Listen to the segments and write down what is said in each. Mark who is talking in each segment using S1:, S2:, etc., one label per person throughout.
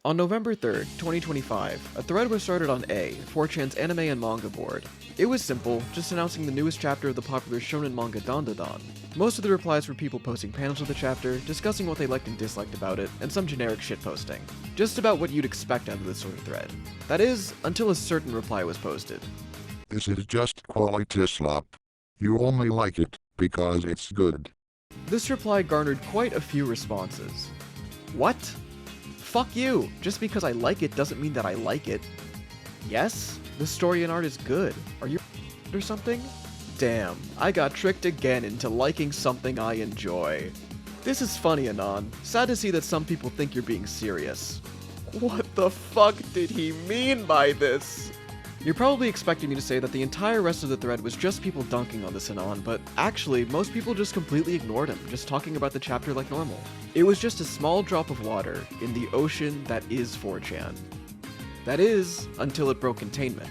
S1: On November 3rd, 2025, a thread was started on 4chan's anime and manga board. It was simple, just announcing the newest chapter of the popular shonen manga Dandadan. Most of the replies were people posting panels of the chapter, discussing what they liked and disliked about it, and some generic shitposting. Just about what you'd expect out of this sort of thread. That is, until a certain reply was posted.
S2: This is just quality slop. You only like it because it's good.
S1: This reply garnered quite a few responses. What? Fuck you! Just because I like it doesn't mean that I like it. Yes, the story and art is good. Are you or something? Damn, I got tricked again into liking something I enjoy. This is funny, Anon. Sad to see that some people think you're being serious. What the fuck did he mean by this? You're probably expecting me to say that the entire rest of the thread was just people dunking on this Anon, but actually, most people just completely ignored him, just talking about the chapter like normal. It was just a small drop of water in the ocean that is 4chan. That is, until it broke containment.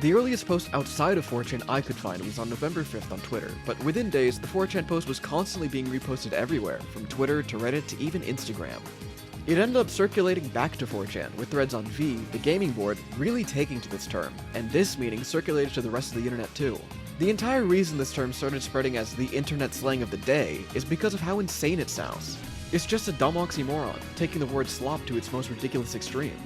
S1: The earliest post outside of 4chan I could find was on November 5th on Twitter, but within days, the 4chan post was constantly being reposted everywhere, from Twitter to Reddit to even Instagram. It ended up circulating back to 4chan, with threads on V, the gaming board, really taking to this term, and this meaning circulated to the rest of the internet too. The entire reason this term started spreading as the internet slang of the day is because of how insane it sounds. It's just a dumb oxymoron, taking the word slop to its most ridiculous extreme.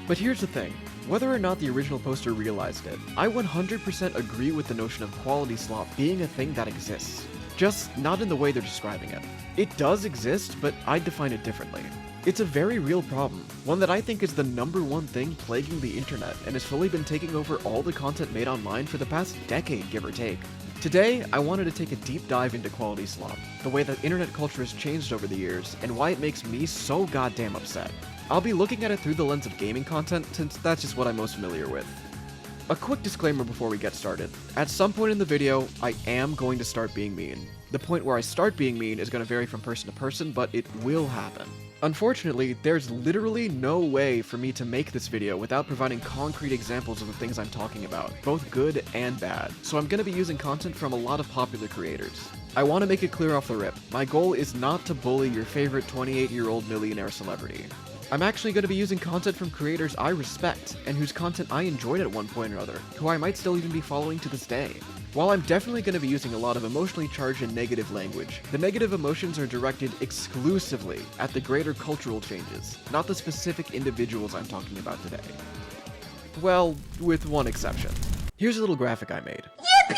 S1: But here's the thing, whether or not the original poster realized it, I 100% agree with the notion of quality slop being a thing that exists. Just not in the way they're describing it. It does exist, but I define it differently. It's a very real problem, one that I think is the #1 thing plaguing the internet and has fully been taking over all the content made online for the past decade, give or take. Today, I wanted to take a deep dive into quality slop, the way that internet culture has changed over the years, and why it makes me so goddamn upset. I'll be looking at it through the lens of gaming content, since that's just what I'm most familiar with. A quick disclaimer before we get started. At some point in the video, I am going to start being mean. The point where I start being mean is going to vary from person to person, but it will happen. Unfortunately, there's literally no way for me to make this video without providing concrete examples of the things I'm talking about, both good and bad, so I'm going to be using content from a lot of popular creators. I want to make it clear off the rip, my goal is not to bully your favorite 28-year-old millionaire celebrity. I'm actually going to be using content from creators I respect, and whose content I enjoyed at one point or other, who I might still even be following to this day. While I'm definitely going to be using a lot of emotionally charged and negative language, the negative emotions are directed exclusively at the greater cultural changes, not the specific individuals I'm talking about today. Well, with one exception. Here's a little graphic I made. Yippee!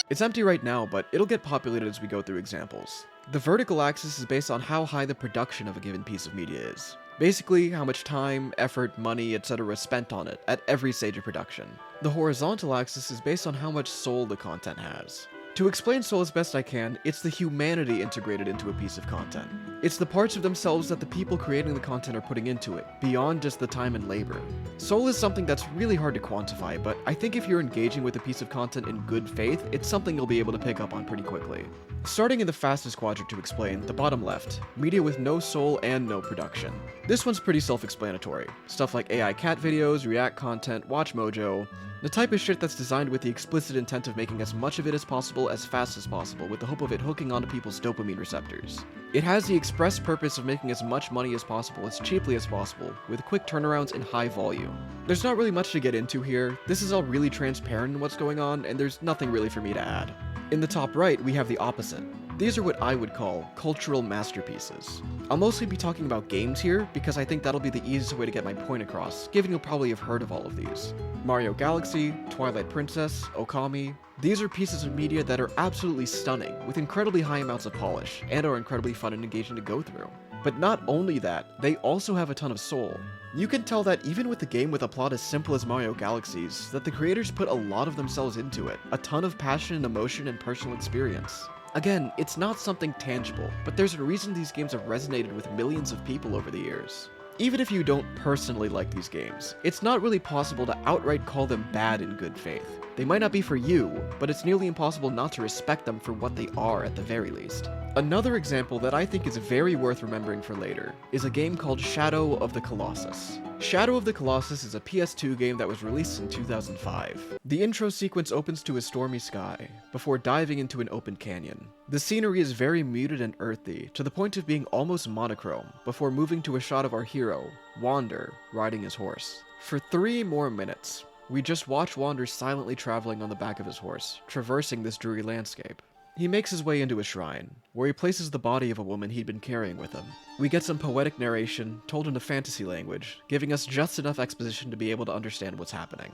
S1: It's empty right now, but it'll get populated as we go through examples. The vertical axis is based on how high the production of a given piece of media is. Basically, how much time, effort, money, etc. is spent on it at every stage of production. The horizontal axis is based on how much soul the content has. To explain soul as best I can, it's the humanity integrated into a piece of content. It's the parts of themselves that the people creating the content are putting into it, beyond just the time and labor. Soul is something that's really hard to quantify, but I think if you're engaging with a piece of content in good faith, it's something you'll be able to pick up on pretty quickly. Starting in the fastest quadrant to explain, the bottom left, media with no soul and no production. This one's pretty self-explanatory. Stuff like AI cat videos, React content, Watch Mojo, the type of shit that's designed with the explicit intent of making as much of it as possible as fast as possible with the hope of it hooking onto people's dopamine receptors. It has the express purpose of making as much money as possible as cheaply as possible, with quick turnarounds and high volume. There's not really much to get into here, this is all really transparent in what's going on, and there's nothing really for me to add. In the top right, we have the opposite. These are what I would call cultural masterpieces. I'll mostly be talking about games here, because I think that'll be the easiest way to get my point across, given you'll probably have heard of all of these. Mario Galaxy, Twilight Princess, Okami. These are pieces of media that are absolutely stunning, with incredibly high amounts of polish, and are incredibly fun and engaging to go through. But not only that, they also have a ton of soul. You can tell that even with a game with a plot as simple as Mario Galaxy's, that the creators put a lot of themselves into it, a ton of passion and emotion and personal experience. Again, it's not something tangible, but there's a reason these games have resonated with millions of people over the years. Even if you don't personally like these games, it's not really possible to outright call them bad in good faith. They might not be for you, but it's nearly impossible not to respect them for what they are at the very least. Another example that I think is very worth remembering for later is a game called Shadow of the Colossus. Shadow of the Colossus is a PS2 game that was released in 2005. The intro sequence opens to a stormy sky, before diving into an open canyon. The scenery is very muted and earthy, to the point of being almost monochrome, before moving to a shot of our hero, Wander, riding his horse. For 3 more minutes, we just watch Wander silently traveling on the back of his horse, traversing this dreary landscape. He makes his way into a shrine, where he places the body of a woman he'd been carrying with him. We get some poetic narration, told in a fantasy language, giving us just enough exposition to be able to understand what's happening.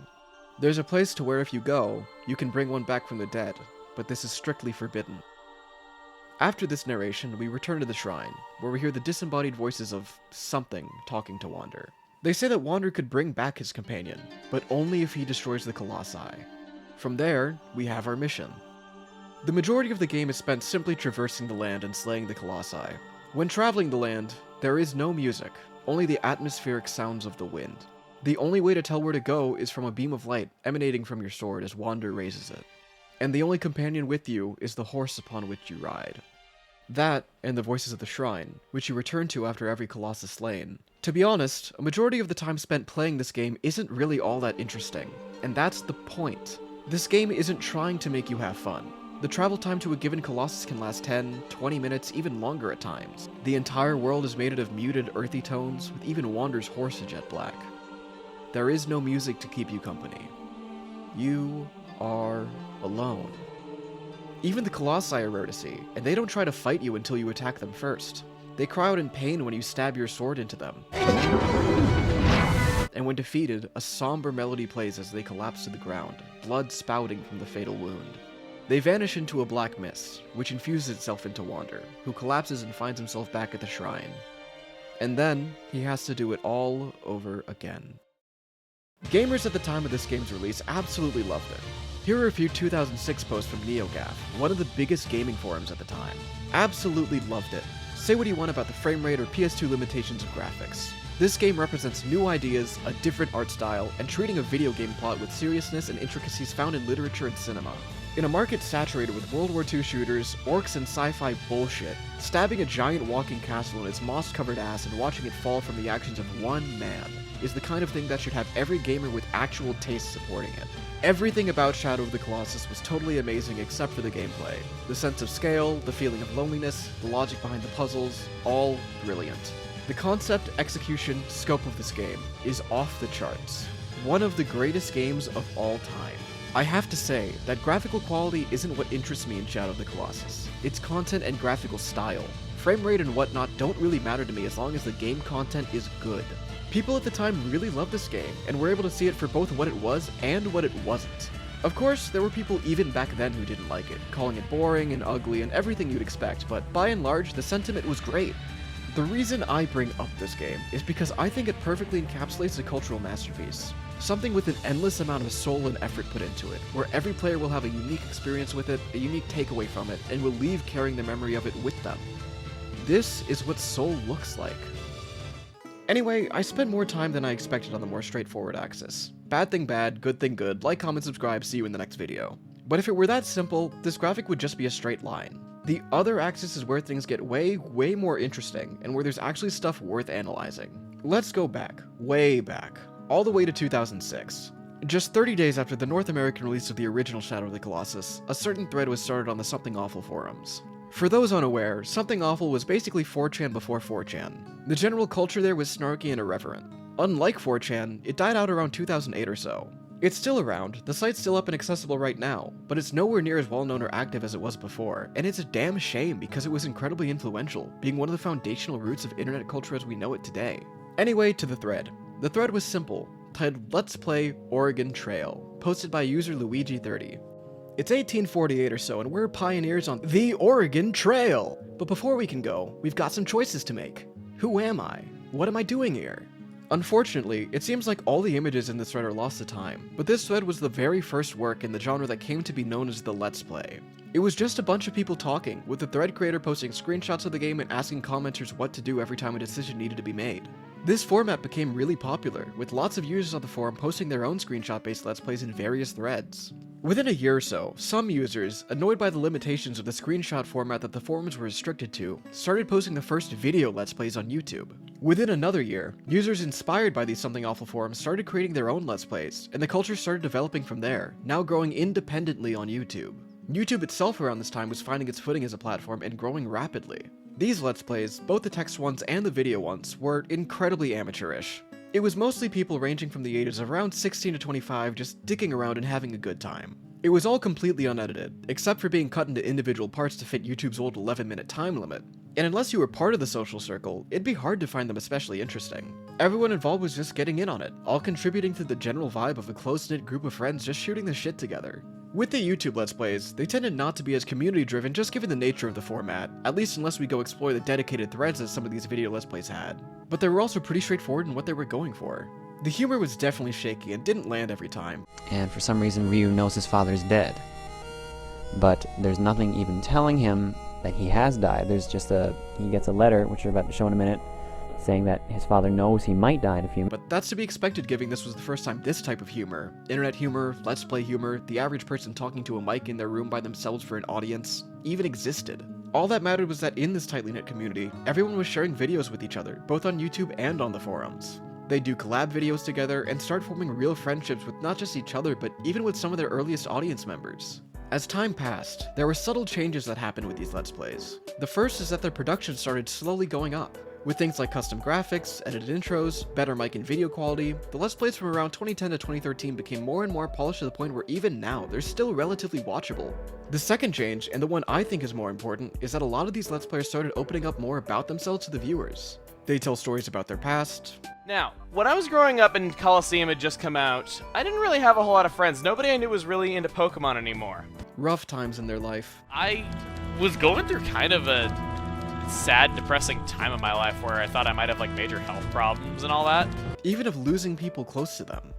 S1: There's a place to where if you go, you can bring one back from the dead, but this is strictly forbidden. After this narration, we return to the shrine, where we hear the disembodied voices of something talking to Wander. They say that Wander could bring back his companion, but only if he destroys the Colossi. From there, we have our mission. The majority of the game is spent simply traversing the land and slaying the Colossi. When traveling the land, there is no music, only the atmospheric sounds of the wind. The only way to tell where to go is from a beam of light emanating from your sword as Wander raises it. And the only companion with you is the horse upon which you ride. That, and the voices of the shrine, which you return to after every Colossus slain. To be honest, a majority of the time spent playing this game isn't really all that interesting, and that's the point. This game isn't trying to make you have fun. The travel time to a given Colossus can last 10, 20 minutes, even longer at times. The entire world is made out of muted, earthy tones, with even Wander's horse a jet black. There is no music to keep you company. You are alone. Even the Colossi are rare to see, and they don't try to fight you until you attack them first. They cry out in pain when you stab your sword into them. And when defeated, a somber melody plays as they collapse to the ground, blood spouting from the fatal wound. They vanish into a black mist, which infuses itself into Wander, who collapses and finds himself back at the shrine. And then, he has to do it all over again. Gamers at the time of this game's release absolutely loved it. Here are a few 2006 posts from NeoGAF, one of the biggest gaming forums at the time. Absolutely loved it. Say what you want about the frame rate or PS2 limitations of graphics. This game represents new ideas, a different art style, and treating a video game plot with seriousness and intricacies found in literature and cinema. In a market saturated with World War II shooters, orcs, and sci-fi bullshit, stabbing a giant walking castle in its moss-covered ass and watching it fall from the actions of one man is the kind of thing that should have every gamer with actual taste supporting it. Everything about Shadow of the Colossus was totally amazing except for the gameplay. The sense of scale, the feeling of loneliness, the logic behind the puzzles, all brilliant. The concept, execution, scope of this game is off the charts. One of the greatest games of all time. I have to say that graphical quality isn't what interests me in Shadow of the Colossus. Its content and graphical style. Frame rate and whatnot don't really matter to me as long as the game content is good. People at the time really loved this game, and were able to see it for both what it was and what it wasn't. Of course, there were people even back then who didn't like it, calling it boring and ugly and everything you'd expect, but by and large, the sentiment was great. The reason I bring up this game is because I think it perfectly encapsulates a cultural masterpiece. Something with an endless amount of soul and effort put into it, where every player will have a unique experience with it, a unique takeaway from it, and will leave carrying the memory of it with them. This is what Soul looks like. Anyway, I spent more time than I expected on the more straightforward axis. Bad thing bad, good thing good, like, comment, subscribe, see you in the next video. But if it were that simple, this graphic would just be a straight line. The other axis is where things get way more interesting, and where there's actually stuff worth analyzing. Let's go back, way back, all the way to 2006. Just 30 days after the North American release of the original Shadow of the Colossus, a certain thread was started on the Something Awful forums. For those unaware, Something Awful was basically 4chan before 4chan. The general culture there was snarky and irreverent. Unlike 4chan, it died out around 2008 or so. It's still around, the site's still up and accessible right now, but it's nowhere near as well known or active as it was before, and it's a damn shame because it was incredibly influential, being one of the foundational roots of internet culture as we know it today. Anyway, to the thread. The thread was simple, titled Let's Play Oregon Trail, posted by user Luigi30. It's 1848 or so, and we're pioneers on the Oregon Trail! But before we can go, we've got some choices to make. Who am I? What am I doing here? Unfortunately, it seems like all the images in this thread are lost to time, but this thread was the very first work in the genre that came to be known as the Let's Play. It was just a bunch of people talking, with the thread creator posting screenshots of the game and asking commenters what to do every time a decision needed to be made. This format became really popular, with lots of users on the forum posting their own screenshot-based Let's Plays in various threads. Within a year or so, some users, annoyed by the limitations of the screenshot format that the forums were restricted to, started posting the first video Let's Plays on YouTube. Within another year, users inspired by these Something Awful forums started creating their own Let's Plays, and the culture started developing from there, now growing independently on YouTube. YouTube itself around this time was finding its footing as a platform and growing rapidly. These Let's Plays, both the text ones and the video ones, were incredibly amateurish. It was mostly people ranging from the ages of around 16 to 25 just dicking around and having a good time. It was all completely unedited, except for being cut into individual parts to fit YouTube's old 11-minute time limit. And unless you were part of the social circle, it'd be hard to find them especially interesting. Everyone involved was just getting in on it, all contributing to the general vibe of a close-knit group of friends just shooting the shit together. With the YouTube Let's Plays, they tended not to be as community-driven just given the nature of the format, at least unless we go explore the dedicated threads that some of these video Let's Plays had. But they were also pretty straightforward in what they were going for. The humor was definitely shaky and didn't land every time.
S3: And for some reason Ryu knows his father's dead. But there's nothing even telling him that he has died. There's just he gets a letter, which we're about to show in a minute, saying that his father knows he might die in a few minutes.
S1: But that's to be expected given this was the first time this type of humor, internet humor, let's play humor, the average person talking to a mic in their room by themselves for an audience, even existed. All that mattered was that in this tightly knit community, everyone was sharing videos with each other, both on YouTube and on the forums. They'd do collab videos together and start forming real friendships with not just each other, but even with some of their earliest audience members. As time passed, there were subtle changes that happened with these Let's Plays. The first is that their production started slowly going up. With things like custom graphics, edited intros, better mic and video quality, the Let's Plays from around 2010 to 2013 became more and more polished to the point where even now, they're still relatively watchable. The second change, and the one I think is more important, is that a lot of these Let's Players started opening up more about themselves to the viewers. They tell stories about their past.
S4: Now, when I was growing up and Colosseum had just come out, I didn't really have a whole lot of friends. Nobody I knew was really into Pokemon anymore.
S1: Rough times in their life.
S4: I was going through kind of a sad, depressing time in my life where I thought I might have like major health problems and all that.
S1: Even of losing people close to them.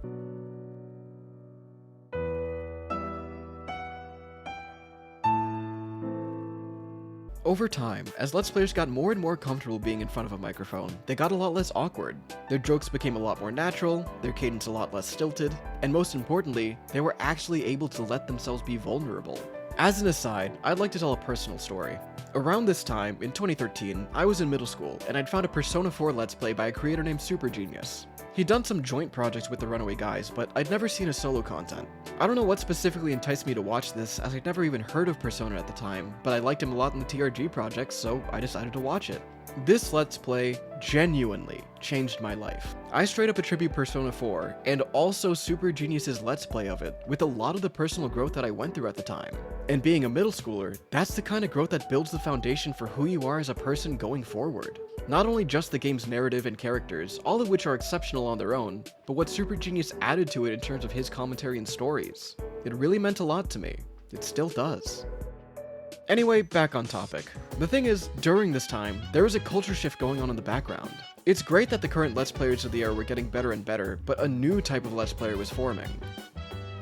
S1: Over time, as Let's Players got more and more comfortable being in front of a microphone, they got a lot less awkward. Their jokes became a lot more natural, their cadence a lot less stilted, and most importantly, they were actually able to let themselves be vulnerable. As an aside, I'd like to tell a personal story. Around this time, in 2013, I was in middle school, and I'd found a Persona 4 Let's Play by a creator named Super Genius. He'd done some joint projects with the Runaway Guys, but I'd never seen his solo content. I don't know what specifically enticed me to watch this, as I'd never even heard of Persona at the time, but I liked him a lot in the TRG projects, so I decided to watch it. This Let's Play genuinely changed my life. I straight up attribute Persona 4, and also Super Genius's Let's Play of it, with a lot of the personal growth that I went through at the time. And being a middle schooler, that's the kind of growth that builds the foundation for who you are as a person going forward. Not only just the game's narrative and characters, all of which are exceptional on their own, but what Super Genius added to it in terms of his commentary and stories. It really meant a lot to me. It still does. Anyway, back on topic. The thing is, during this time, there was a culture shift going on in the background. It's great that the current Let's Players of the era were getting better and better, but a new type of Let's Player was forming.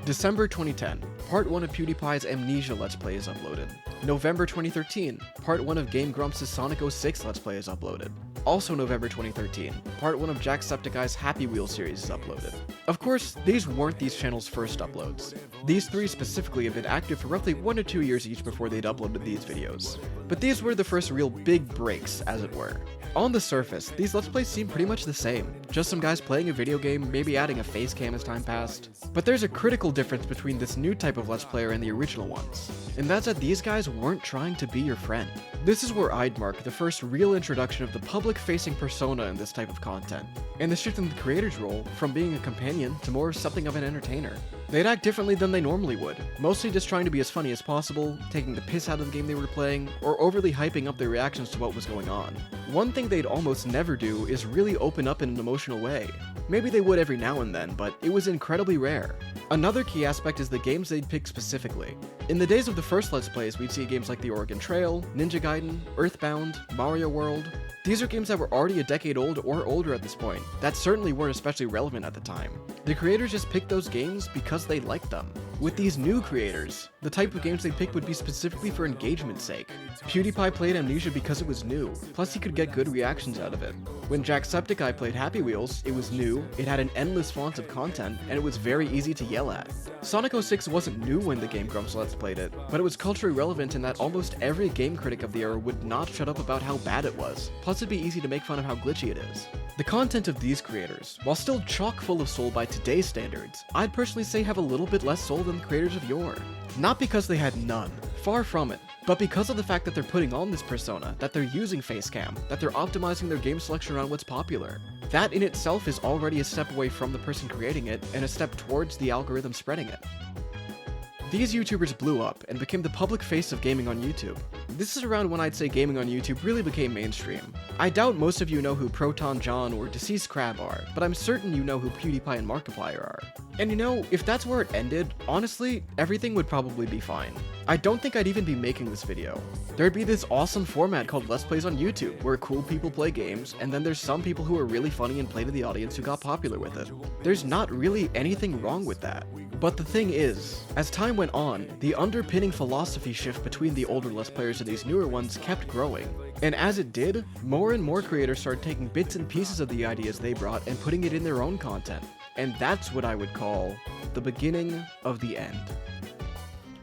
S1: December 2010, Part 1 of PewDiePie's Amnesia Let's Play is uploaded. November 2013, Part 1 of Game Grumps' Sonic 06 Let's Play is uploaded. Also November 2013, Part 1 of Jacksepticeye's Happy Wheel series is uploaded. Of course, these weren't these channels' first uploads. These three specifically have been active for roughly 1 to 2 years each before they'd uploaded these videos. But these were the first real big breaks, as it were. On the surface, these Let's Plays seem pretty much the same, just some guys playing a video game, maybe adding a face cam as time passed. But there's a critical difference between this new type of Let's Player and the original ones, and that's that these guys weren't trying to be your friend. This is where I'd mark the first real introduction of the public-facing persona in this type of content, and the shift in the creator's role from being a companion to more something of an entertainer. They'd act differently than they normally would, mostly just trying to be as funny as possible, taking the piss out of the game they were playing, or overly hyping up their reactions to what was going on. One thing they'd almost never do is really open up in an emotional way. Maybe they would every now and then, but it was incredibly rare. Another key aspect is the games they'd pick specifically. In the days of the first Let's Plays, we'd see games like The Oregon Trail, Ninja Gaiden, Earthbound, Mario World. These are games that were already a decade old or older at this point, that certainly weren't especially relevant at the time. The creators just picked those games because they liked them. With these new creators, the type of games they picked would be specifically for engagement's sake. PewDiePie played Amnesia because it was new, plus he could get good reactions out of it. When Jacksepticeye played Happy Wheels, it was new, it had an endless font of content, and it was very easy to yell at. Sonic 06 wasn't new when the Game Grumps Let's played it, but it was culturally relevant in that almost every game critic of the era would not shut up about how bad it was, plus it'd be easy to make fun of how glitchy it is. The content of these creators, while still chock full of soul by today's standards, I'd personally say have a little bit less soul than the creators of yore. Not because they had none, far from it, but because of the fact that they're putting on this persona, that they're using facecam, that they're optimizing their game selection around what's popular. That in itself is already a step away from the person creating it, and a step towards the algorithm spreading it. These YouTubers blew up and became the public face of gaming on YouTube. This is around when I'd say gaming on YouTube really became mainstream. I doubt most of you know who Proton John or Deceased Crab are, but I'm certain you know who PewDiePie and Markiplier are. And you know, if that's where it ended, honestly, everything would probably be fine. I don't think I'd even be making this video. There'd be this awesome format called Let's Plays on YouTube, where cool people play games, and then there's some people who are really funny and play to the audience who got popular with it. There's not really anything wrong with that. But the thing is, as time went on, the underpinning philosophy shift between the older Let's Players and these newer ones kept growing. And as it did, more and more creators started taking bits and pieces of the ideas they brought and putting it in their own content. And that's what I would call the beginning of the end.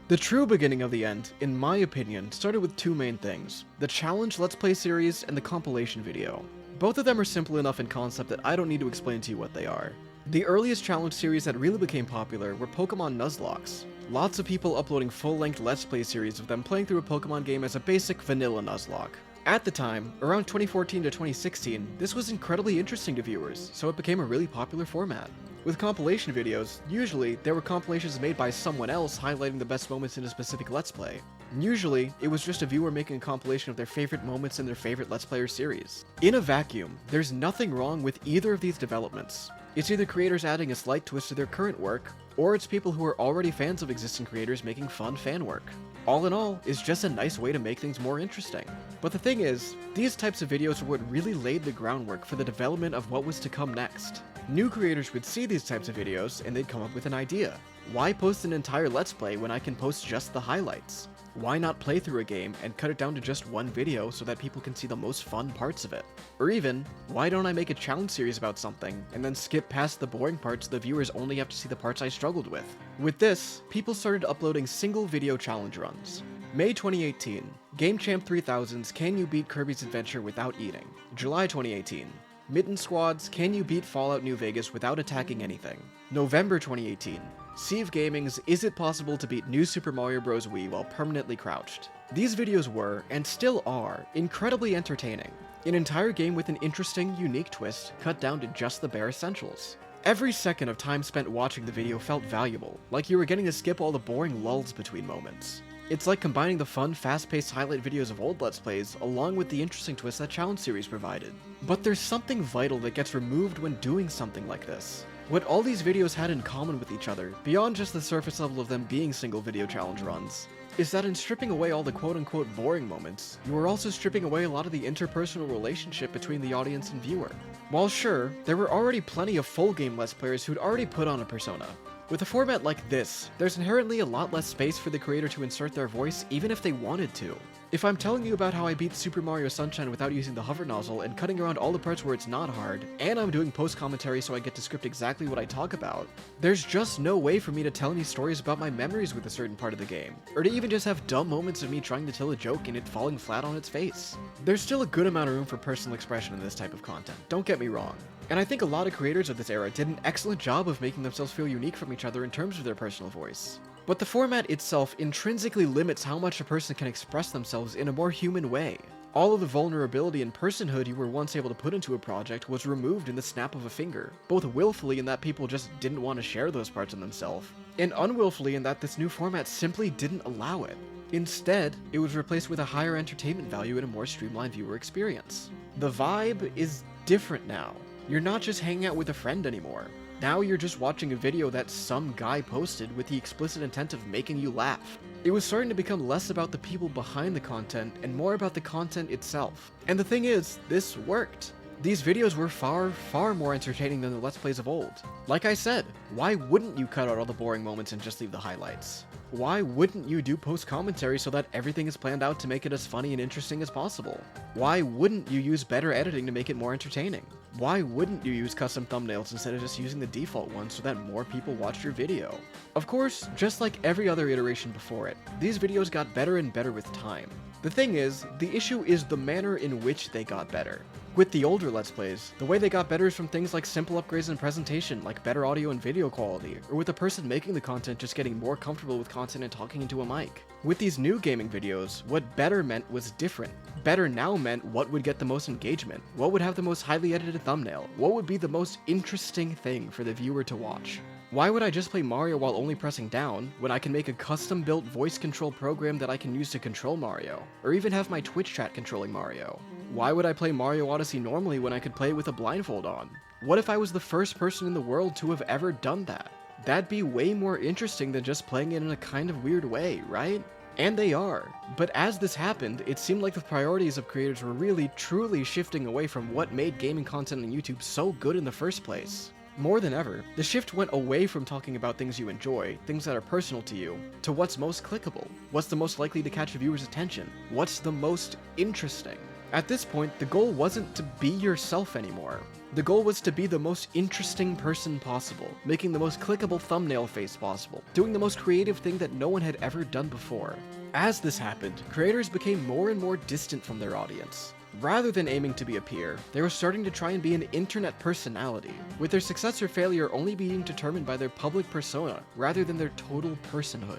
S1: The true beginning of the end, in my opinion, started with two main things: the challenge Let's Play series and the compilation video. Both of them are simple enough in concept that I don't need to explain to you what they are. The earliest challenge series that really became popular were Pokemon Nuzlocke. Lots of people uploading full-length Let's Play series of them playing through a Pokemon game as a basic vanilla Nuzlocke. At the time, around 2014 to 2016, this was incredibly interesting to viewers, so it became a really popular format. With compilation videos, usually there were compilations made by someone else highlighting the best moments in a specific Let's Play. Usually, it was just a viewer making a compilation of their favorite moments in their favorite Let's Player series. In a vacuum, there's nothing wrong with either of these developments. It's either creators adding a slight twist to their current work, or it's people who are already fans of existing creators making fun fan work. All in all, it's just a nice way to make things more interesting. But the thing is, these types of videos are what really laid the groundwork for the development of what was to come next. New creators would see these types of videos and they'd come up with an idea. Why post an entire Let's Play when I can post just the highlights? Why not play through a game and cut it down to just one video so that people can see the most fun parts of it? Or even, why don't I make a challenge series about something and then skip past the boring parts so the viewers only have to see the parts I struggled with? With this, people started uploading single video challenge runs. May 2018, GameChamp 3000's Can You Beat Kirby's Adventure Without Eating? July 2018, Mitten Squad's Can You Beat Fallout New Vegas Without Attacking Anything? November 2018, Sieve Gaming's Is It Possible to Beat New Super Mario Bros. Wii While Permanently Crouched? These videos were, and still are, incredibly entertaining. An entire game with an interesting, unique twist, cut down to just the bare essentials. Every second of time spent watching the video felt valuable, like you were getting to skip all the boring lulls between moments. It's like combining the fun, fast-paced highlight videos of old Let's Plays along with the interesting twist that challenge series provided. But there's something vital that gets removed when doing something like this. What all these videos had in common with each other, beyond just the surface level of them being single video challenge runs, is that in stripping away all the quote-unquote boring moments, you are also stripping away a lot of the interpersonal relationship between the audience and viewer. While sure, there were already plenty of full game Let's Players who'd already put on a persona. With a format like this, there's inherently a lot less space for the creator to insert their voice even if they wanted to. If I'm telling you about how I beat Super Mario Sunshine without using the hover nozzle and cutting around all the parts where it's not hard, and I'm doing post-commentary so I get to script exactly what I talk about, there's just no way for me to tell any stories about my memories with a certain part of the game, or to even just have dumb moments of me trying to tell a joke and it falling flat on its face. There's still a good amount of room for personal expression in this type of content, don't get me wrong. And I think a lot of creators of this era did an excellent job of making themselves feel unique from each other in terms of their personal voice. But the format itself intrinsically limits how much a person can express themselves in a more human way. All of the vulnerability and personhood you were once able to put into a project was removed in the snap of a finger, both willfully in that people just didn't want to share those parts of themselves, and unwillfully in that this new format simply didn't allow it. Instead, it was replaced with a higher entertainment value and a more streamlined viewer experience. The vibe is different now. You're not just hanging out with a friend anymore. Now you're just watching a video that some guy posted with the explicit intent of making you laugh. It was starting to become less about the people behind the content and more about the content itself. And the thing is, this worked. These videos were far, far more entertaining than the Let's Plays of old. Like I said, why wouldn't you cut out all the boring moments and just leave the highlights? Why wouldn't you do post-commentary so that everything is planned out to make it as funny and interesting as possible? Why wouldn't you use better editing to make it more entertaining? Why wouldn't you use custom thumbnails instead of just using the default ones so that more people watched your video? Of course, just like every other iteration before it, these videos got better and better with time. The thing is, the issue is the manner in which they got better. With the older Let's Plays, the way they got better is from things like simple upgrades in presentation, like better audio and video quality, or with the person making the content just getting more comfortable with content and talking into a mic. With these new gaming videos, what better meant was different. Better now meant what would get the most engagement, what would have the most highly edited thumbnail, what would be the most interesting thing for the viewer to watch. Why would I just play Mario while only pressing down, when I can make a custom-built voice control program that I can use to control Mario, or even have my Twitch chat controlling Mario? Why would I play Mario Odyssey normally when I could play it with a blindfold on? What if I was the first person in the world to have ever done that? That'd be way more interesting than just playing it in a kind of weird way, right? And they are. But as this happened, it seemed like the priorities of creators were really, truly shifting away from what made gaming content on YouTube so good in the first place. More than ever, the shift went away from talking about things you enjoy, things that are personal to you, to what's most clickable, what's the most likely to catch a viewer's attention, what's the most interesting. At this point, the goal wasn't to be yourself anymore. The goal was to be the most interesting person possible, making the most clickable thumbnail face possible, doing the most creative thing that no one had ever done before. As this happened, creators became more and more distant from their audience. Rather than aiming to be a peer, they were starting to try and be an internet personality, with their success or failure only being determined by their public persona, rather than their total personhood.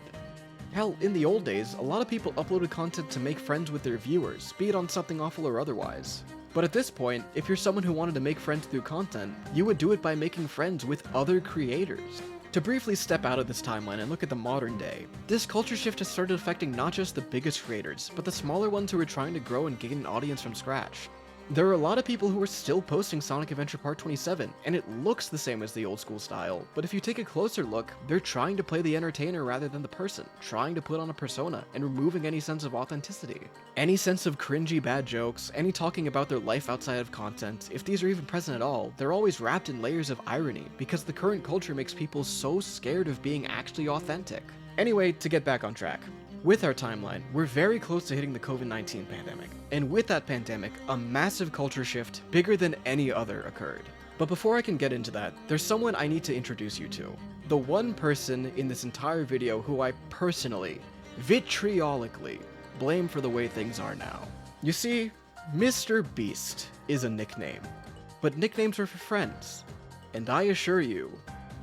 S1: Hell, in the old days, a lot of people uploaded content to make friends with their viewers, be it on something awful or otherwise. But at this point, if you're someone who wanted to make friends through content, you would do it by making friends with other creators. To briefly step out of this timeline and look at the modern day, this culture shift has started affecting not just the biggest creators, but the smaller ones who are trying to grow and gain an audience from scratch. There are a lot of people who are still posting Sonic Adventure Part 27, and it looks the same as the old school style, but if you take a closer look, they're trying to play the entertainer rather than the person, trying to put on a persona, and removing any sense of authenticity. Any sense of cringy bad jokes, any talking about their life outside of content, if these are even present at all, they're always wrapped in layers of irony, because the current culture makes people so scared of being actually authentic. Anyway, to get back on track. With our timeline, we're very close to hitting the COVID-19 pandemic, and with that pandemic, a massive culture shift bigger than any other occurred. But before I can get into that, there's someone I need to introduce you to. The one person in this entire video who I personally, vitriolically, blame for the way things are now. You see, Mr. Beast is a nickname, but nicknames are for friends, and I assure you,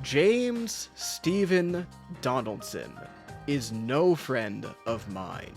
S1: James Stephen Donaldson is no friend of mine.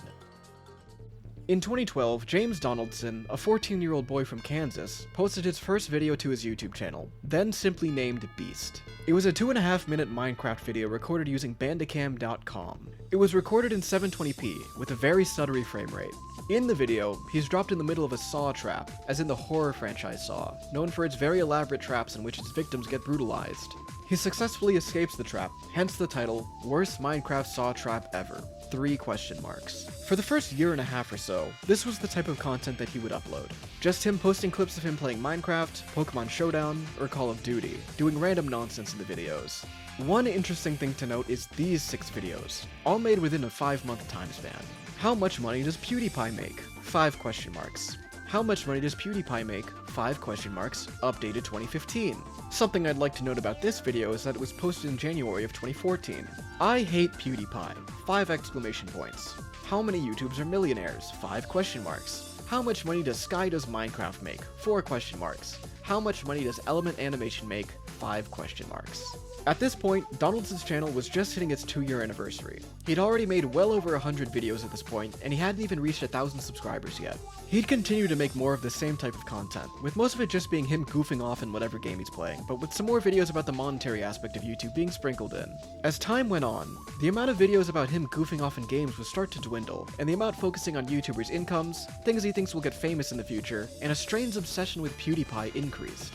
S1: In 2012, James Donaldson, a 14-year-old boy from Kansas, posted his first video to his YouTube channel, then simply named Beast. It was a 2.5-minute Minecraft video recorded using Bandicam.com. It was recorded in 720p, with a very stuttery frame rate. In the video, he's dropped in the middle of a Saw trap, as in the horror franchise Saw, known for its very elaborate traps in which its victims get brutalized. He successfully escapes the trap, hence the title, Worst Minecraft Saw Trap Ever, 3 question marks. For the first year and a half or so, this was the type of content that he would upload. Just him posting clips of him playing Minecraft, Pokemon Showdown, or Call of Duty, doing random nonsense in the videos. One interesting thing to note is these 6 videos, all made within a 5-month time span. How much money does PewDiePie make? 5 question marks. How much money does PewDiePie make? 5 question marks, updated 2015. Something I'd like to note about this video is that it was posted in January of 2014. I hate PewDiePie, 5 exclamation points. How many YouTubers are millionaires? 5 question marks. How much money does Sky Does Minecraft make? 4 question marks. How much money does Element Animation make? 5 question marks. At this point, Donaldson's channel was just hitting its 2-year anniversary. He'd already made well over 100 videos at this point, and he hadn't even reached 1,000 subscribers yet. He'd continue to make more of the same type of content, with most of it just being him goofing off in whatever game he's playing, but with some more videos about the monetary aspect of YouTube being sprinkled in. As time went on, the amount of videos about him goofing off in games would start to dwindle, and the amount focusing on YouTubers' incomes, things he thinks will get famous in the future, and a strange obsession with PewDiePie increased.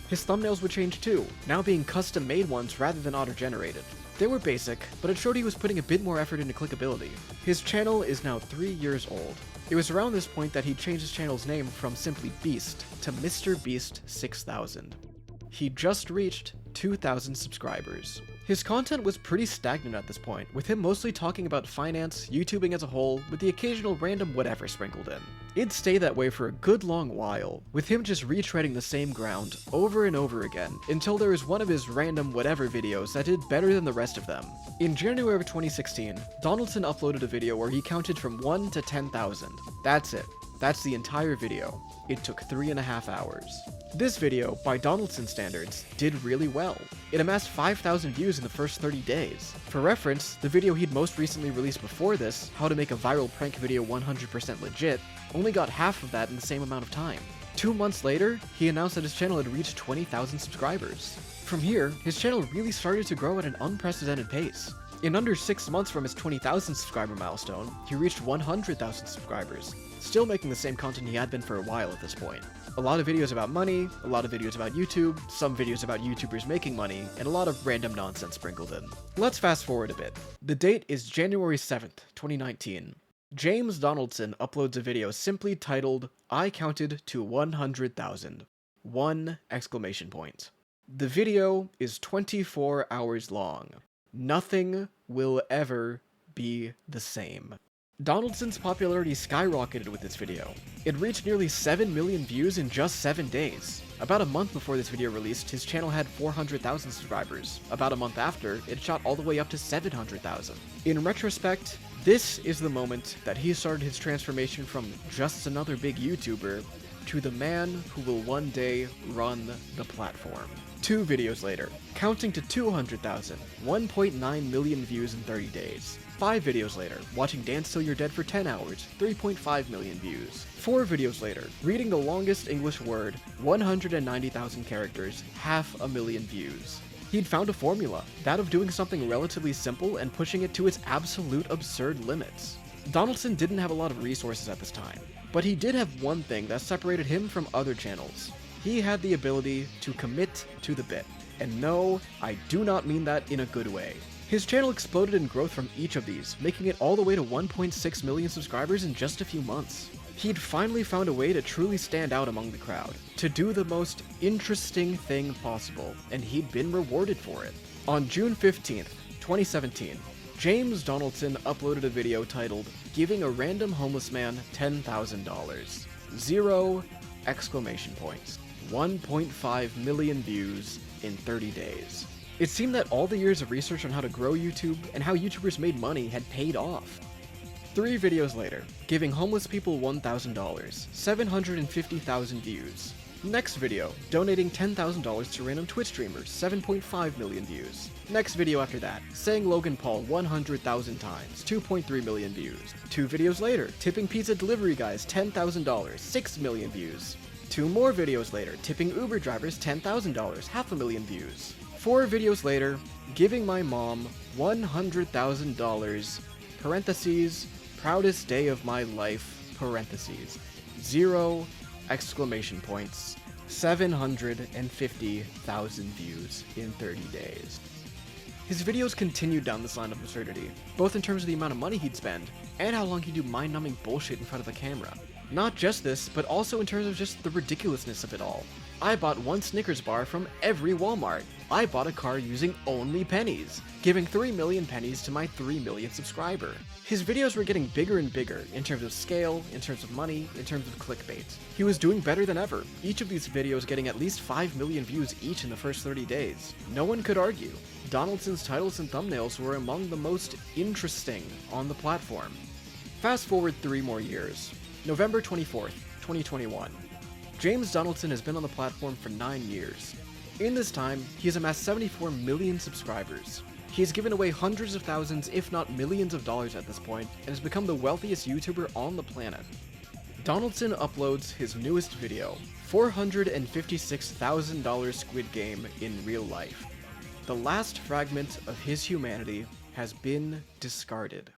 S1: His thumbnails would change too, now being custom-made ones rather than auto-generated. They were basic, but it showed he was putting a bit more effort into clickability. His channel is now 3 years old. It was around this point that he changed his channel's name from simply Beast to Mr. Beast 6000. He just reached 2,000 subscribers. His content was pretty stagnant at this point, with him mostly talking about finance, YouTubing as a whole, with the occasional random whatever sprinkled in. It'd stay that way for a good long while, with him just retreading the same ground over and over again, until there was one of his random whatever videos that did better than the rest of them. In January of 2016, Donaldson uploaded a video where he counted from 1 to 10,000. That's it. That's the entire video. It took 3.5 hours. This video, by Donaldson standards, did really well. It amassed 5,000 views in the first 30 days. For reference, the video he'd most recently released before this, How to Make a Viral Prank Video 100% Legit, only got half of that in the same amount of time. 2 months later, he announced that his channel had reached 20,000 subscribers. From here, his channel really started to grow at an unprecedented pace. In under 6 months from his 20,000 subscriber milestone, he reached 100,000 subscribers, still making the same content he had been for a while at this point. A lot of videos about money, a lot of videos about YouTube, some videos about YouTubers making money, and a lot of random nonsense sprinkled in. Let's fast forward a bit. The date is January 7th, 2019. James Donaldson uploads a video simply titled, I counted to 100,000. 1 exclamation point. The video is 24 hours long. Nothing will ever be the same. Donaldson's popularity skyrocketed with this video. It reached nearly 7 million views in just 7 days. About a month before this video released, his channel had 400,000 subscribers. About a month after, it shot all the way up to 700,000. In retrospect, this is the moment that he started his transformation from just another big YouTuber to the man who will one day run the platform. 2 videos later, counting to 200,000, 1.9 million views in 30 days. 5 videos later, watching Dance Till You're Dead for 10 hours, 3.5 million views. 4 videos later, reading the longest English word, 190,000 characters, 500,000 views. He'd found a formula, that of doing something relatively simple and pushing it to its absolute absurd limits. Donaldson didn't have a lot of resources at this time, but he did have one thing that separated him from other channels. He had the ability to commit to the bit. And no, I do not mean that in a good way. His channel exploded in growth from each of these, making it all the way to 1.6 million subscribers in just a few months. He'd finally found a way to truly stand out among the crowd, to do the most interesting thing possible, and he'd been rewarded for it. On June 15th, 2017, James Donaldson uploaded a video titled, Giving a Random Homeless Man $10,000. 0 exclamation points. 1.5 million views in 30 days. It seemed that all the years of research on how to grow YouTube and how YouTubers made money had paid off. 3 videos later, giving homeless people $1,000, 750,000 views. Next video, donating $10,000 to random Twitch streamers, 7.5 million views. Next video after that, saying Logan Paul 100,000 times, 2.3 million views. 2 videos later, tipping pizza delivery guys $10,000, 6 million views. 2 more videos later, tipping Uber drivers $10,000, 500,000 views. 4 videos later, giving my mom $100,000, parentheses, proudest day of my life, parentheses, 0 exclamation points, 750,000 views in 30 days. His videos continued down this line of absurdity, both in terms of the amount of money he'd spend, and how long he'd do mind-numbing bullshit in front of the camera. Not just this, but also in terms of just the ridiculousness of it all. I bought 1 Snickers bar from every Walmart. I bought a car using only pennies, giving 3 million pennies to my 3 million subscriber. His videos were getting bigger and bigger, in terms of scale, in terms of money, in terms of clickbait. He was doing better than ever, each of these videos getting at least 5 million views each in the first 30 days. No one could argue. Donaldson's titles and thumbnails were among the most interesting on the platform. Fast forward 3 more years. November 24th, 2021. James Donaldson has been on the platform for 9 years. In this time, he has amassed 74 million subscribers. He has given away hundreds of thousands, if not millions of dollars at this point, and has become the wealthiest YouTuber on the planet. Donaldson uploads his newest video, $456,000 Squid Game in real life. The last fragment of his humanity has been discarded.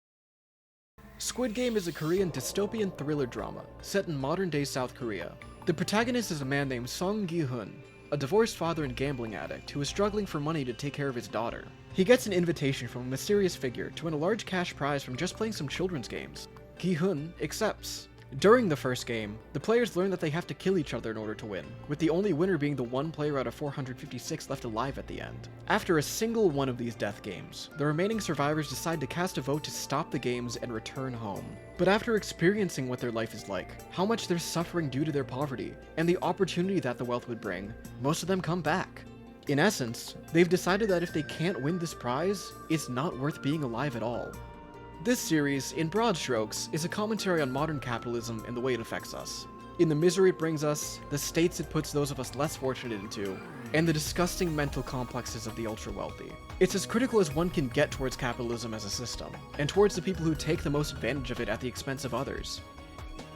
S1: Squid Game is a Korean dystopian thriller drama set in modern-day South Korea. The protagonist is a man named Song Gi-hun. a divorced father and gambling addict who is struggling for money to take care of his daughter. He gets an invitation from a mysterious figure to win a large cash prize from just playing some children's games. Gi-hun accepts. During the first game, the players learn that they have to kill each other in order to win, with the only winner being the one player out of 456 left alive at the end. After a single one of these death games, the remaining survivors decide to cast a vote to stop the games and return home. But after experiencing what their life is like, how much they're suffering due to their poverty, and the opportunity that the wealth would bring, most of them come back. In essence, they've decided that if they can't win this prize, it's not worth being alive at all. This series, in broad strokes, is a commentary on modern capitalism and the way it affects us. In the misery it brings us, the states it puts those of us less fortunate into, and the disgusting mental complexes of the ultra-wealthy. It's as critical as one can get towards capitalism as a system, and towards the people who take the most advantage of it at the expense of others.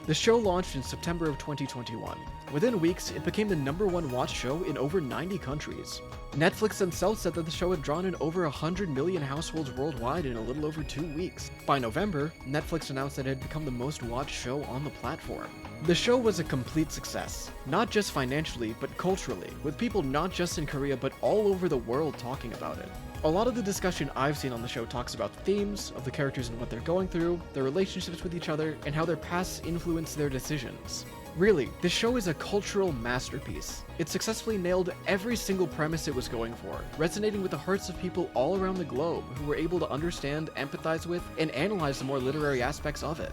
S1: The show launched in September of 2021. Within weeks, it became the #1 watched show in over 90 countries. Netflix themselves said that the show had drawn in over 100 million households worldwide in a little over 2 weeks. By November, Netflix announced that it had become the most watched show on the platform. The show was a complete success, not just financially, but culturally, with people not just in Korea but all over the world talking about it. A lot of the discussion I've seen on the show talks about the themes of the characters and what they're going through, their relationships with each other, and how their pasts influence their decisions. Really, this show is a cultural masterpiece. It successfully nailed every single premise it was going for, resonating with the hearts of people all around the globe who were able to understand, empathize with, and analyze the more literary aspects of it.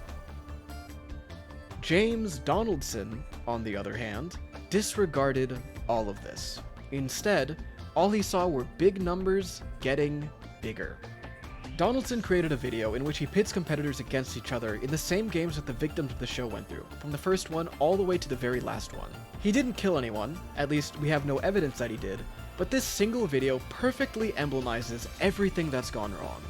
S1: James Donaldson, on the other hand, disregarded all of this. Instead, all he saw were big numbers getting bigger. Donaldson created a video in which he pits competitors against each other in the same games that the victims of the show went through, from the first one all the way to the very last one. He didn't kill anyone, at least we have no evidence that he did, but this single video perfectly emblemizes everything that's gone wrong.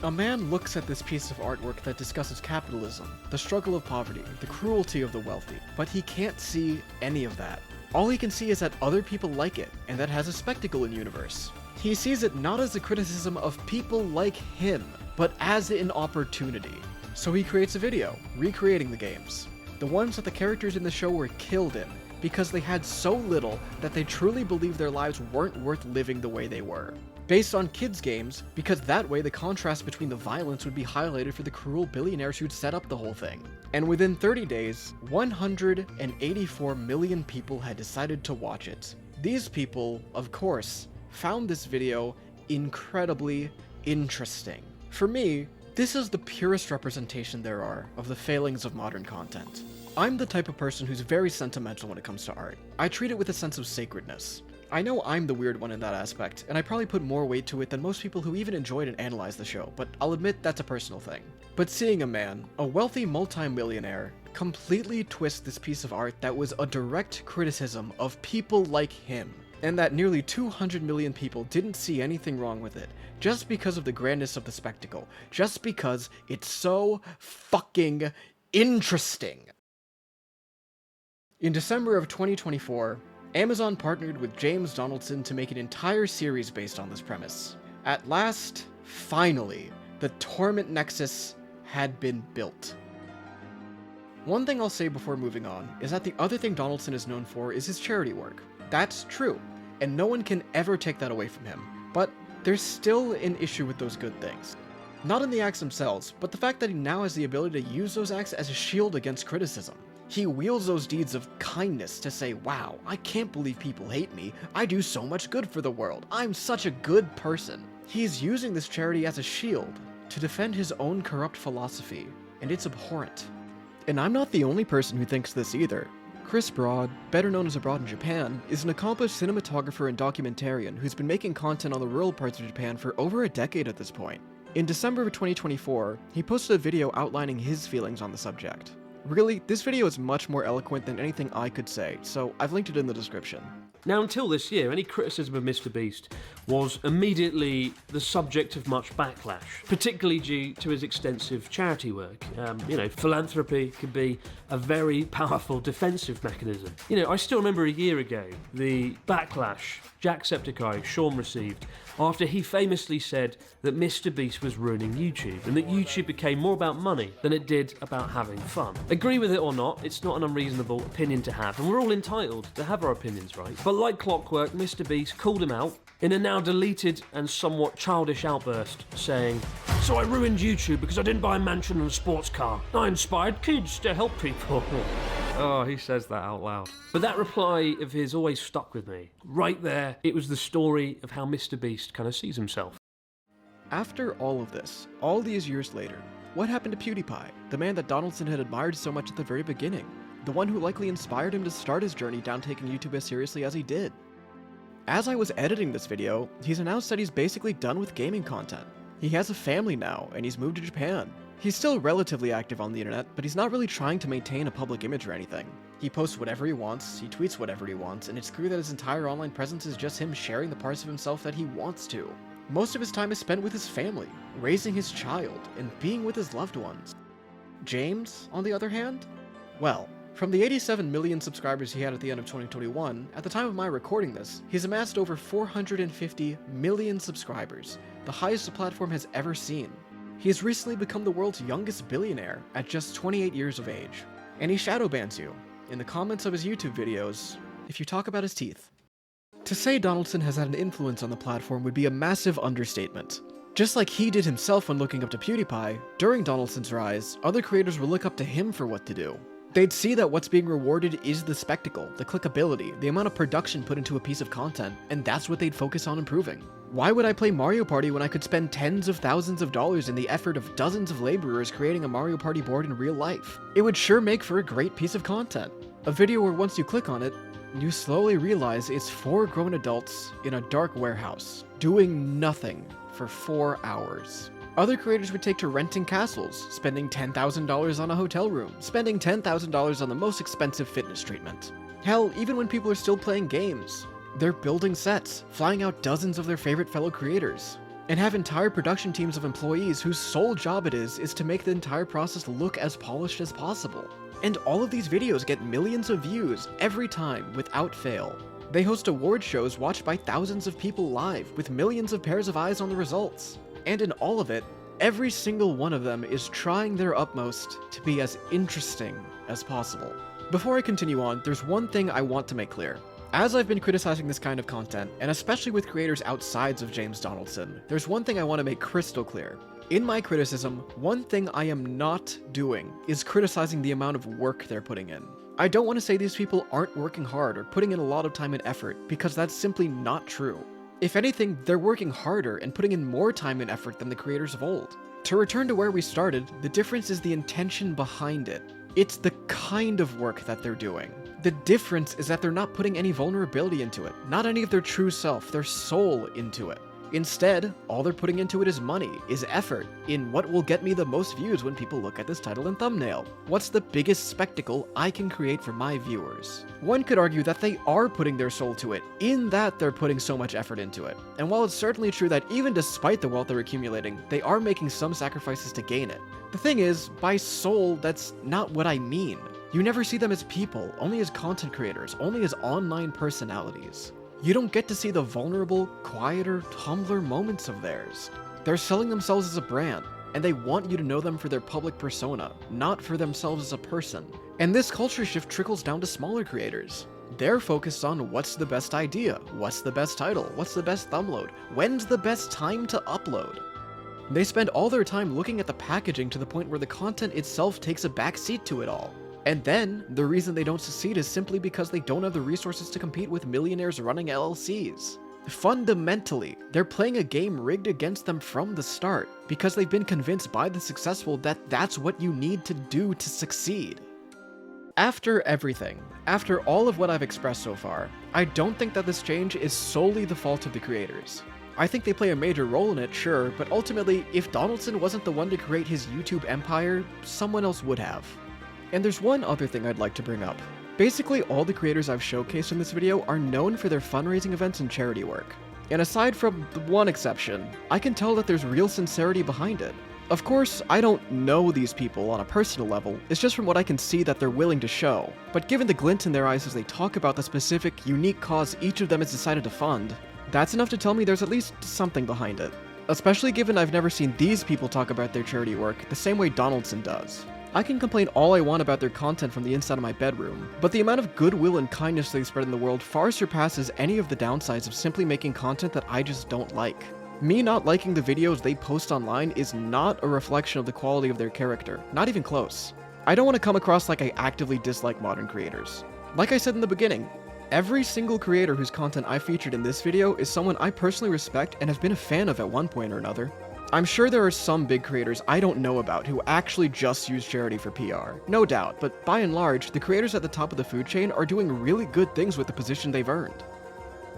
S1: A man looks at this piece of artwork that discusses capitalism, the struggle of poverty, the cruelty of the wealthy, but he can't see any of that. All he can see is that other people like it, and that has a spectacle in universe. He sees it not as a criticism of people like him, but as an opportunity. So he creates a video, recreating the games. The ones that the characters in the show were killed in, because they had so little that they truly believed their lives weren't worth living the way they were. Based on kids' games, because that way the contrast between the violence would be highlighted for the cruel billionaires who'd set up the whole thing. And within 30 days, 184 million people had decided to watch it. These people, of course, found this video incredibly interesting. For me, this is the purest representation there are of the failings of modern content. I'm the type of person who's very sentimental when it comes to art. I treat it with a sense of sacredness. I know I'm the weird one in that aspect, and I probably put more weight to it than most people who even enjoyed and analyzed the show, but I'll admit that's a personal thing. But seeing a man, a wealthy multi-millionaire, completely twist this piece of art that was a direct criticism of people like him, and that nearly 200 million people didn't see anything wrong with it, just because of the grandness of the spectacle, just because it's so fucking interesting. In December of 2024, Amazon partnered with James Donaldson to make an entire series based on this premise. At last, finally, the Torment Nexus had been built. One thing I'll say before moving on is that the other thing Donaldson is known for is his charity work. That's true, and no one can ever take that away from him, but there's still an issue with those good things. Not in the acts themselves, but the fact that he now has the ability to use those acts as a shield against criticism. He wields those deeds of kindness to say, wow, I can't believe people hate me. I do so much good for the world. I'm such a good person. He's using this charity as a shield to defend his own corrupt philosophy, and it's abhorrent. And I'm not the only person who thinks this either. Chris Broad, better known as Abroad in Japan, is an accomplished cinematographer and documentarian who's been making content on the rural parts of Japan for over a decade at this point. In December of 2024, he posted a video outlining his feelings on the subject. Really, this video is much more eloquent than anything I could say, so I've linked it in the description.
S5: Now, until this year, any criticism of Mr. Beast was immediately the subject of much backlash, particularly due to his extensive charity work. Philanthropy can be a very powerful defensive mechanism. I still remember a year ago the backlash Jacksepticeye Sean received after he famously said that Mr. Beast was ruining YouTube and that YouTube became more about money than it did about having fun. Agree with it or not, it's not an unreasonable opinion to have, and we're all entitled to have our opinions, right? But like clockwork, Mr. Beast called him out in a now deleted and somewhat childish outburst, saying, "So I ruined YouTube because I didn't buy a mansion and a sports car. I inspired kids to help people." Oh, he says that out loud. But that reply of his always stuck with me. Right there, it was the story of how Mr. Beast kind of sees himself.
S1: After all of this, all these years later, what happened to PewDiePie, the man that Donaldson had admired so much at the very beginning? The one who likely inspired him to start his journey down taking YouTube as seriously as he did. As I was editing this video, he's announced that he's basically done with gaming content. He has a family now, and he's moved to Japan. He's still relatively active on the internet, but he's not really trying to maintain a public image or anything. He posts whatever he wants, he tweets whatever he wants, and it's clear that his entire online presence is just him sharing the parts of himself that he wants to. Most of his time is spent with his family, raising his child, and being with his loved ones. James, on the other hand? Well, from the 87 million subscribers he had at the end of 2021, at the time of my recording this, he's amassed over 450 million subscribers, the highest the platform has ever seen. He has recently become the world's youngest billionaire at just 28 years of age. And he shadow bans you, in the comments of his YouTube videos, if you talk about his teeth. To say Donaldson has had an influence on the platform would be a massive understatement. Just like he did himself when looking up to PewDiePie, during Donaldson's rise, other creators would look up to him for what to do. They'd see that what's being rewarded is the spectacle, the clickability, the amount of production put into a piece of content, and that's what they'd focus on improving. Why would I play Mario Party when I could spend tens of thousands of dollars in the effort of dozens of laborers creating a Mario Party board in real life? It would sure make for a great piece of content. A video where once you click on it, you slowly realize it's 4 grown adults in a dark warehouse, doing nothing for 4 hours. Other creators would take to renting castles, spending $10,000 on a hotel room, spending $10,000 on the most expensive fitness treatment. Hell, even when people are still playing games, they're building sets, flying out dozens of their favorite fellow creators, and have entire production teams of employees whose sole job it is to make the entire process look as polished as possible. And all of these videos get millions of views every time without fail. They host award shows watched by thousands of people live, with millions of pairs of eyes on the results. And in all of it, every single one of them is trying their utmost to be as interesting as possible. Before I continue on, there's one thing I want to make clear. As I've been criticizing this kind of content, and especially with creators outside of James Donaldson, there's one thing I want to make crystal clear. In my criticism, one thing I am not doing is criticizing the amount of work they're putting in. I don't want to say these people aren't working hard or putting in a lot of time and effort, because that's simply not true. If anything, they're working harder and putting in more time and effort than the creators of old. To return to where we started, the difference is the intention behind it. It's the kind of work that they're doing. The difference is that they're not putting any vulnerability into it, not any of their true self, their soul into it. Instead, all they're putting into it is money, is effort, in what will get me the most views when people look at this title and thumbnail. What's the biggest spectacle I can create for my viewers? One could argue that they are putting their soul to it, in that they're putting so much effort into it. And while it's certainly true that even despite the wealth they're accumulating, they are making some sacrifices to gain it. The thing is, by soul, that's not what I mean. You never see them as people, only as content creators, only as online personalities. You don't get to see the vulnerable, quieter, humbler moments of theirs. They're selling themselves as a brand, and they want you to know them for their public persona, not for themselves as a person. And this culture shift trickles down to smaller creators. They're focused on what's the best idea, what's the best title, what's the best thumbload, when's the best time to upload. They spend all their time looking at the packaging to the point where the content itself takes a backseat to it all. And then, the reason they don't succeed is simply because they don't have the resources to compete with millionaires running LLCs. Fundamentally, they're playing a game rigged against them from the start, because they've been convinced by the successful that that's what you need to do to succeed. After everything, after all of what I've expressed so far, I don't think that this change is solely the fault of the creators. I think they play a major role in it, sure, but ultimately, if Donaldson wasn't the one to create his YouTube empire, someone else would have. And there's one other thing I'd like to bring up. Basically, all the creators I've showcased in this video are known for their fundraising events and charity work. And aside from the one exception, I can tell that there's real sincerity behind it. Of course, I don't know these people on a personal level, it's just from what I can see that they're willing to show. But given the glint in their eyes as they talk about the specific, unique cause each of them has decided to fund, that's enough to tell me there's at least something behind it. Especially given I've never seen these people talk about their charity work the same way Donaldson does. I can complain all I want about their content from the inside of my bedroom, but the amount of goodwill and kindness they spread in the world far surpasses any of the downsides of simply making content that I just don't like. Me not liking the videos they post online is not a reflection of the quality of their character, not even close. I don't want to come across like I actively dislike modern creators. Like I said in the beginning, every single creator whose content I featured in this video is someone I personally respect and have been a fan of at one point or another. I'm sure there are some big creators I don't know about who actually just use charity for PR, no doubt, but by and large, the creators at the top of the food chain are doing really good things with the position they've earned.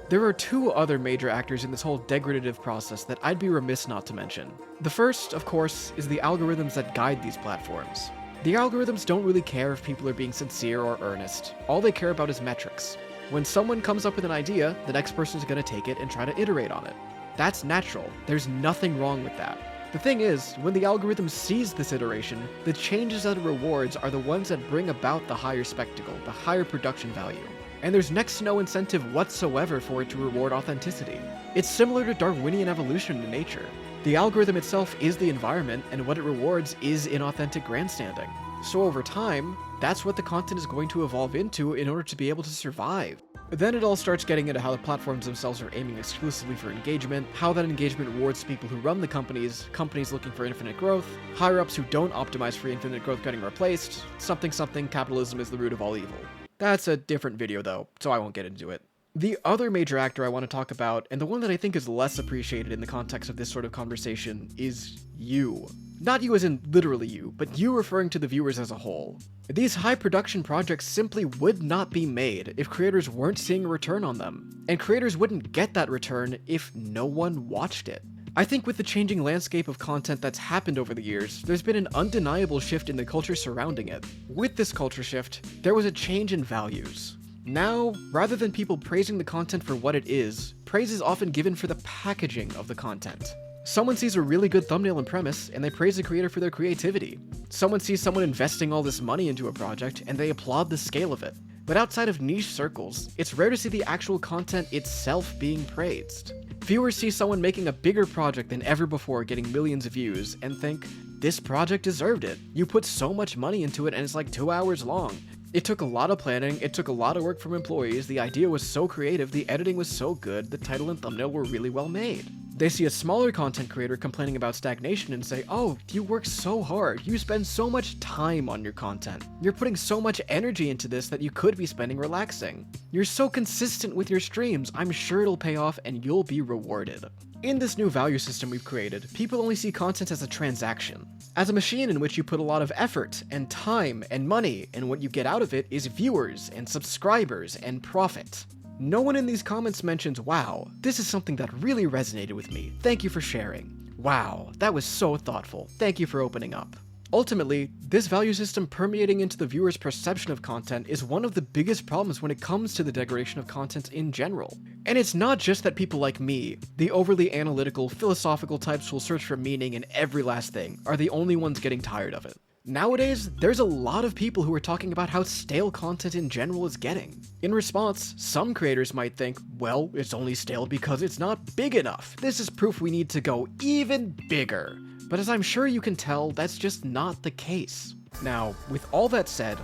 S1: There are two other major actors in this whole degradative process that I'd be remiss not to mention. The first, of course, is the algorithms that guide these platforms. The algorithms don't really care if people are being sincere or earnest. All they care about is metrics. When someone comes up with an idea, the next person is going to take it and try to iterate on it. That's natural. There's nothing wrong with that. The thing is, when the algorithm sees this iteration, the changes that it rewards are the ones that bring about the higher spectacle, the higher production value. And there's next to no incentive whatsoever for it to reward authenticity. It's similar to Darwinian evolution in nature. The algorithm itself is the environment, and what it rewards is inauthentic grandstanding. So over time, that's what the content is going to evolve into in order to be able to survive. Then it all starts getting into how the platforms themselves are aiming exclusively for engagement, how that engagement rewards people who run the companies looking for infinite growth, higher-ups who don't optimize for infinite growth getting replaced, something capitalism is the root of all evil. That's a different video though, so I won't get into it. The other major actor I want to talk about, and the one that I think is less appreciated in the context of this sort of conversation, is you. Not you as in literally you, but you referring to the viewers as a whole. These high production projects simply would not be made if creators weren't seeing a return on them, and creators wouldn't get that return if no one watched it. I think with the changing landscape of content that's happened over the years, there's been an undeniable shift in the culture surrounding it. With this culture shift, there was a change in values. Now, rather than people praising the content for what it is, praise is often given for the packaging of the content. Someone sees a really good thumbnail and premise, and they praise the creator for their creativity. Someone sees someone investing all this money into a project, and they applaud the scale of it. But outside of niche circles, it's rare to see the actual content itself being praised. Viewers see someone making a bigger project than ever before getting millions of views, and think, this project deserved it. You put so much money into it and it's like 2 hours long. It took a lot of planning, it took a lot of work from employees, the idea was so creative, the editing was so good, the title and thumbnail were really well made. They see a smaller content creator complaining about stagnation and say, oh, you work so hard, you spend so much time on your content. You're putting so much energy into this that you could be spending relaxing. You're so consistent with your streams, I'm sure it'll pay off and you'll be rewarded. In this new value system we've created, people only see content as a transaction, as a machine in which you put a lot of effort and time and money, and what you get out of it is viewers and subscribers and profit. No one in these comments mentions, wow, this is something that really resonated with me, thank you for sharing. Wow, that was so thoughtful, thank you for opening up. Ultimately, this value system permeating into the viewer's perception of content is one of the biggest problems when it comes to the degradation of content in general. And it's not just that people like me, the overly analytical, philosophical types who will search for meaning in every last thing, are the only ones getting tired of it. Nowadays, there's a lot of people who are talking about how stale content in general is getting. In response, some creators might think, well, it's only stale because it's not big enough. This is proof we need to go even bigger. But as I'm sure you can tell, that's just not the case. Now, with all that said,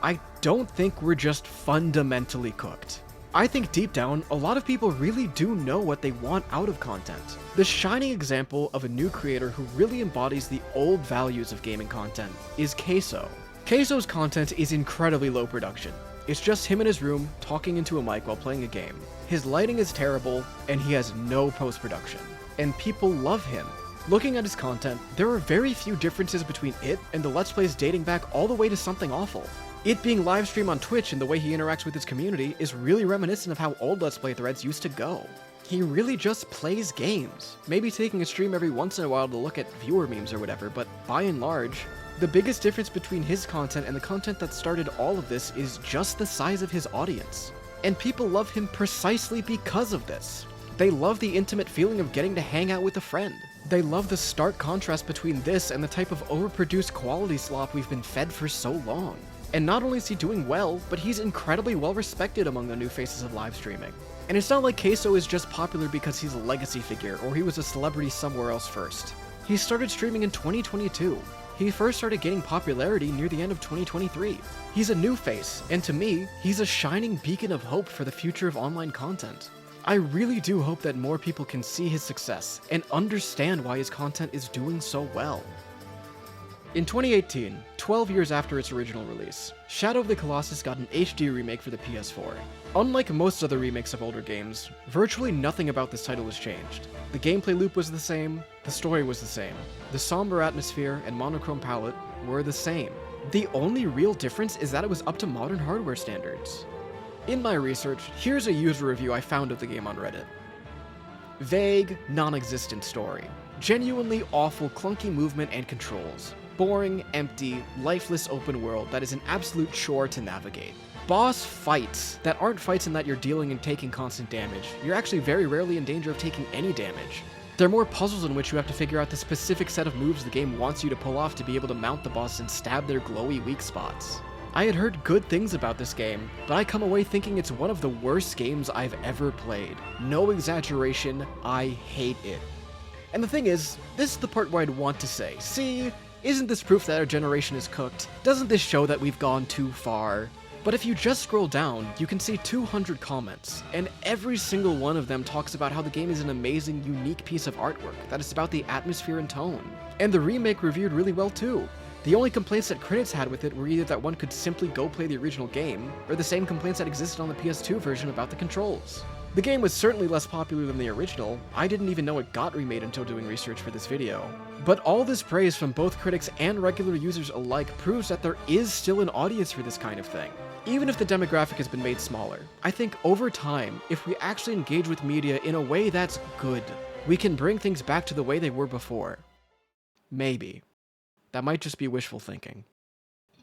S1: I don't think we're just fundamentally cooked. I think deep down, a lot of people really do know what they want out of content. The shining example of a new creator who really embodies the old values of gaming content is Queso. Queso's content is incredibly low production. It's just him in his room talking into a mic while playing a game. His lighting is terrible, and he has no post-production. And people love him. Looking at his content, there are very few differences between it and the Let's Plays dating back all the way to something awful. It being live streamed on Twitch and the way he interacts with his community is really reminiscent of how old Let's Play threads used to go. He really just plays games, maybe taking a stream every once in a while to look at viewer memes or whatever, but by and large, the biggest difference between his content and the content that started all of this is just the size of his audience. And people love him precisely because of this. They love the intimate feeling of getting to hang out with a friend. They love the stark contrast between this and the type of overproduced quality slop we've been fed for so long. And not only is he doing well, but he's incredibly well respected among the new faces of live streaming. And it's not like Queso is just popular because he's a legacy figure or he was a celebrity somewhere else first. He started streaming in 2022. he first started gaining popularity near the end of 2023. He's a new face, and to me, he's a shining beacon of hope for the future of online content. I really do hope that more people can see his success and understand why his content is doing so well. In 2018, 12 years after its original release, Shadow of the Colossus got an HD remake for the PS4. Unlike most other remakes of older games, virtually nothing about this title was changed. The gameplay loop was the same, the story was the same, the somber atmosphere and monochrome palette were the same. The only real difference is that it was up to modern hardware standards. In my research, here's a user review I found of the game on Reddit. Vague, non-existent story. Genuinely awful clunky movement and controls. Boring, empty, lifeless open world that is an absolute chore to navigate. Boss fights that aren't fights in that you're dealing and taking constant damage. You're actually very rarely in danger of taking any damage. They're more puzzles in which you have to figure out the specific set of moves the game wants you to pull off to be able to mount the boss and stab their glowy weak spots. I had heard good things about this game, but I come away thinking it's one of the worst games I've ever played. No exaggeration, I hate it. And the thing is, this is the part where I'd want to say, see, isn't this proof that our generation is cooked? Doesn't this show that we've gone too far? But if you just scroll down, you can see 200 comments, and every single one of them talks about how the game is an amazing, unique piece of artwork, that it's about the atmosphere and tone. And the remake reviewed really well too. The only complaints that critics had with it were either that one could simply go play the original game, or the same complaints that existed on the PS2 version about the controls. The game was certainly less popular than the original. I didn't even know it got remade until doing research for this video. But all this praise from both critics and regular users alike proves that there is still an audience for this kind of thing. Even if the demographic has been made smaller, I think over time, if we actually engage with media in a way that's good, we can bring things back to the way they were before. Maybe. That might just be wishful thinking.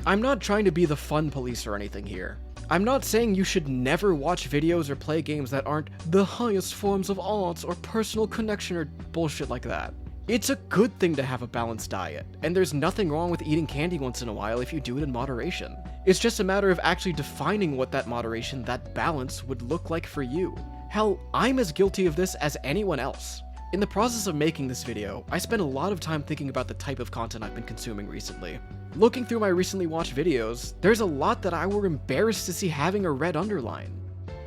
S1: I'm not trying to be the fun police or anything here. I'm not saying you should never watch videos or play games that aren't the highest forms of art or personal connection or bullshit like that. It's a good thing to have a balanced diet, and there's nothing wrong with eating candy once in a while if you do it in moderation. It's just a matter of actually defining what that moderation, that balance, would look like for you. Hell, I'm as guilty of this as anyone else. In the process of making this video, I spent a lot of time thinking about the type of content I've been consuming recently. Looking through my recently watched videos, there's a lot that I were embarrassed to see having a red underline.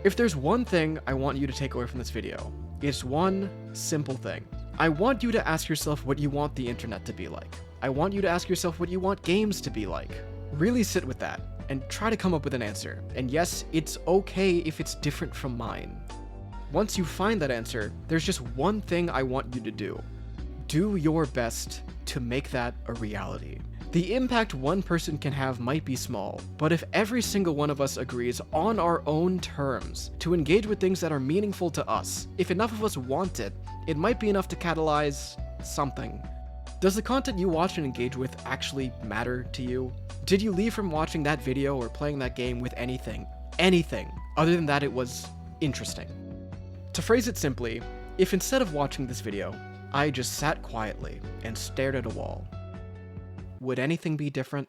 S1: If there's one thing I want you to take away from this video, it's one simple thing. I want you to ask yourself what you want the internet to be like. I want you to ask yourself what you want games to be like. Really sit with that, and try to come up with an answer. And yes, it's okay if it's different from mine. Once you find that answer, there's just one thing I want you to do. Do your best to make that a reality. The impact one person can have might be small, but if every single one of us agrees on our own terms to engage with things that are meaningful to us, if enough of us want it, it might be enough to catalyze something. Does the content you watch and engage with actually matter to you? Did you leave from watching that video or playing that game with anything, other than that it was interesting? To phrase it simply, if instead of watching this video, I just sat quietly and stared at a wall, would anything be different?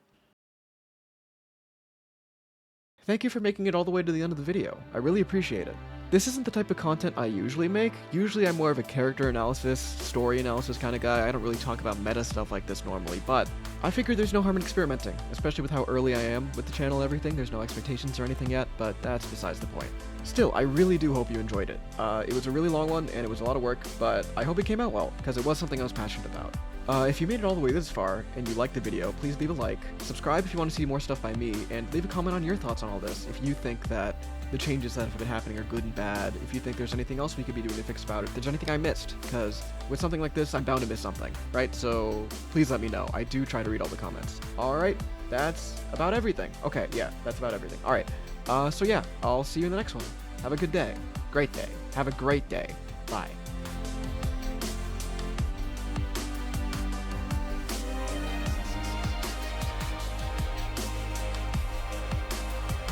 S1: Thank you for making it all the way to the end of the video. I really appreciate it. This isn't the type of content I usually make. Usually I'm more of a character analysis, story analysis kind of guy. I don't really talk about meta stuff like this normally, but I figured there's no harm in experimenting, especially with how early I am with the channel and everything. There's no expectations or anything yet, but that's besides the point. Still, I really do hope you enjoyed it. It was a really long one, and it was a lot of work, but I hope it came out well, because it was something I was passionate about. If you made it all the way this far, and you liked the video, please leave a like, subscribe if you want to see more stuff by me, and leave a comment on your thoughts on all this. If you think that the changes that have been happening are good and bad, if you think there's anything else we could be doing to fix about it, if there's anything I missed, because with something like this, I'm bound to miss something, right? So please let me know. I do try to read all the comments. Alright, that's about everything. Okay, yeah, that's about everything. Alright, so yeah, I'll see you in the next one. Have a good day. Great day. Have a great day. Bye.